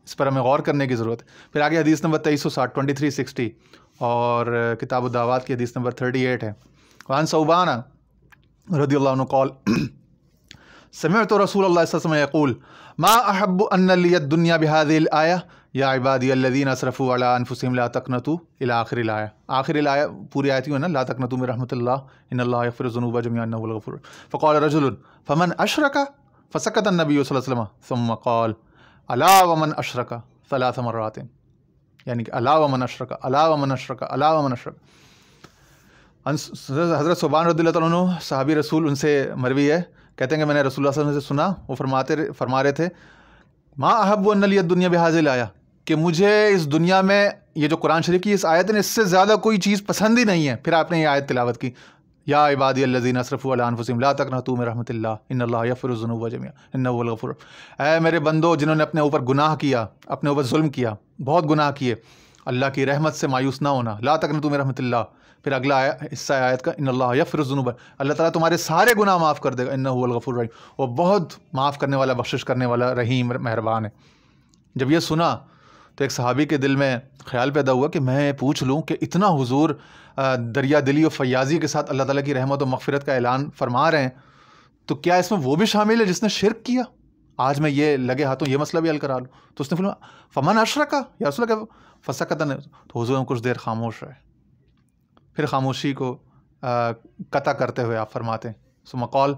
اس پر ہمیں غور کرنے کی ضرورت ہے. پھر آگے حدیث نمبر 2360 2360 اور کتاب الدعوات کی حدیث نمبر 38 ہے. وعن ثوبان رضی اللہ عنہ قال سمعت رسول اللہ صلی اللہ علیہ وسلم یقول ما احب ان لی الدنیا بهذه الآیہ یا عبادی الذین اسرفوا علی انفسهم لا تقنطوا الی آخر الآیہ. آخر الآیہ پوری آیت ہی ہے نا، لا تقنطوا من رحمۃ اللہ ان اللہ یغفر الذنوب جميعا انه هو الغفور. فقال رجل فمن اشرک فسکت النبی صلی اللہ علیہ وسلم ثم قال الا ومن اشرک 3 مرات، یعنی کہ الا ومن اشرک الا ومن اشرک الا ومن اشرک. حضرت ثوبان رضی اللہ عنہ صحابی رسول، ان سے مروی ہے، کہتے ہیں کہ میں نے رسول اللہ صلی اللہ علیہ وسلم سے سنا، وہ فرما رہے تھے ما احب ان لی الدنیا بهذه الآیہ، کہ مجھے اس دنیا میں یہ جو قرآن شریف کی اس آیت نے، اس سے زیادہ کوئی چیز پسند ہی نہیں ہے. پھر آپ نے یہ آیت تلاوت کی، یا عبادی الذین اسرفوا علی انفسہم لا تقنطوا من رحمۃ اللہ ان اللہ یغفر الذنوب جميعا انہ هو الغفور. اے میرے بندو جنہوں نے اپنے اوپر گناہ کیا، اپنے اوپر ظلم کیا، بہت گناہ کیے، اللہ کی رحمت سے مایوس نہ ہونا. لا تقنطوا من رحمۃ اللہ. پھر اگلا حصہ آیت کا ان اللہ یغفر الذنوب، اللہ تعالیٰ تمہارے سارے گناہ معاف کر دے گا. انہ هو الغفور الرحیم، وہ بہت معاف کرنے والا، بخشش کرنے والا، رحیم، مہربان ہے. جب یہ سنا تو ایک صحابی کے دل میں خیال پیدا ہوا کہ میں پوچھ لوں کہ اتنا حضور دریا دلی و فیاضی کے ساتھ اللہ تعالیٰ کی رحمت و مغفرت کا اعلان فرما رہے ہیں، تو کیا اس میں وہ بھی شامل ہے جس نے شرک کیا؟ آج میں یہ لگے ہاتھوں یہ مسئلہ بھی حل کرا لوں. تو اس نے فرمایا فمن اشرکا یا رسول اللہ، فسکت. تو حضور کچھ دیر خاموش رہے، پھر خاموشی کو قطع کرتے ہوئے آپ فرماتے ہیں ثم قال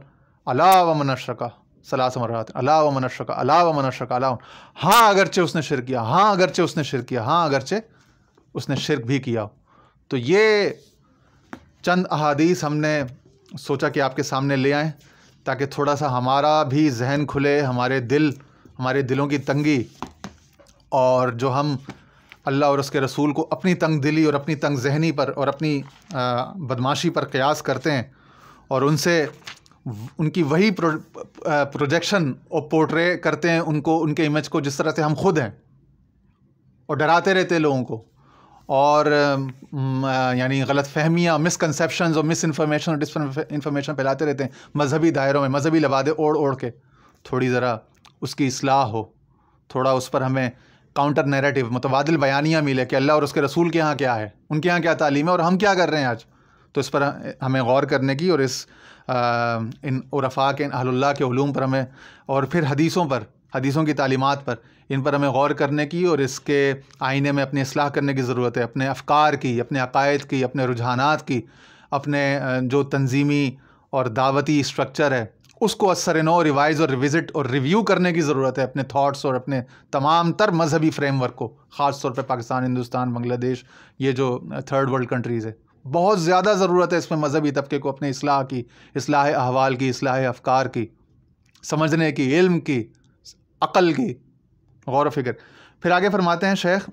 الا ومن اشرکا 3 مرات، الا ومن اشرکا الا ومن اشرکا الا. ہاں اگرچہ اس نے شرک کیا، ہاں اگرچہ اس نے شرک کیا، ہاں اگرچہ اس نے شرک بھی کیا. تو یہ چند احادیث ہم نے سوچا کہ آپ کے سامنے لے آئیں تاکہ تھوڑا سا ہمارا بھی ذہن کھلے، ہمارے دلوں کی تنگی، اور جو ہم اللہ اور اس کے رسول کو اپنی تنگ دلی اور اپنی تنگ ذہنی پر اور اپنی بدماشی پر قیاس کرتے ہیں، اور ان سے ان کی وہی پروجیکشن اور پورٹرے کرتے ہیں ان کو، ان کے امیج کو، جس طرح سے ہم خود ہیں، اور ڈراتے رہتے ہیں لوگوں کو، اور یعنی غلط فہمیاں، مس کنسیپشنز اور مس انفارمیشن اور ڈس انفارمیشن پھیلاتے رہتے ہیں مذہبی دائروں میں، مذہبی لبادے اوڑھ کے. تھوڑی ذرا اس کی اصلاح ہو، تھوڑا اس پر ہمیں کاؤنٹر نیریٹو، متبادل بیانیاں ملے کہ اللہ اور اس کے رسول کے ہاں کیا ہے، ان کے ہاں کیا تعلیم ہے، اور ہم کیا کر رہے ہیں آج. تو اس پر ہمیں غور کرنے کی، اور اس ان عرفاء کے، اہل اللہ کے علوم پر ہمیں، اور پھر حدیثوں کی تعلیمات پر، ان پر ہمیں غور کرنے کی، اور اس کے آئینے میں اپنی اصلاح کرنے کی ضرورت ہے. اپنے افکار کی، اپنے عقائد کی، اپنے رجحانات کی، اپنے جو تنظیمی اور دعوتی اسٹرکچر ہے اس کو اثر نو ریوائز اور ریوزٹ اور ریویو کرنے کی ضرورت ہے. اپنے تھاٹس اور اپنے تمام تر مذہبی فریم ورک کو، خاص طور پہ پاکستان، ہندوستان، بنگلہ دیش، یہ جو تھرڈ ورلڈ کنٹریز ہے، بہت زیادہ ضرورت ہے اس میں مذہبی طبقے کو اپنے اصلاح کی، اصلاح احوال کی، اصلاح افکار کی، سمجھنے کی، علم کی، عقل کی، غور و فکر. پھر آگے فرماتے ہیں شیخ